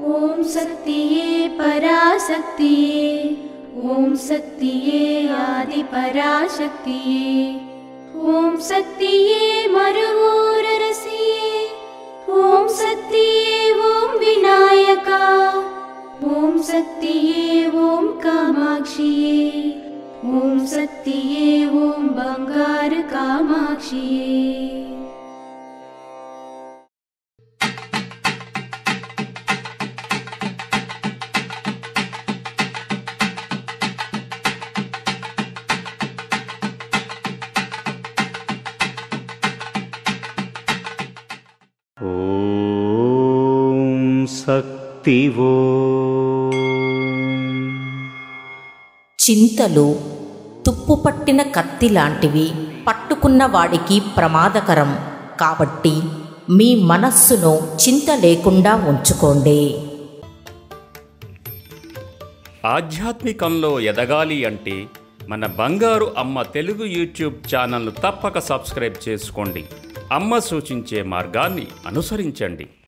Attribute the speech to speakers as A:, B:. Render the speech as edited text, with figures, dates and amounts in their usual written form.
A: ओम शक्तिये पराशक्तिये, ओम शक्तिये आदि पराशक्तिये, ओम शक्तिये मरुवोररसिये, ओम शक्तिये ओम विनायका, ओम शक्तिये ओम कामाक्षिये, ओम शक्तिये ओम बंगार कामाक्षिये।
B: శక్తివో
C: చింతలు తుప్పుపట్టిన కత్తి లాంటివి, పట్టుకున్న వాడికి ప్రమాదకరం. కాబట్టి మీ మనస్సును చింత లేకుండా ఉంచుకోండి.
D: ఆధ్యాత్మికంలో ఎదగాలి అంటే మన బంగారు అమ్మ తెలుగు యూట్యూబ్ ఛానల్ను తప్పక సబ్స్క్రైబ్ చేసుకోండి. అమ్మ సూచించే మార్గాన్ని అనుసరించండి.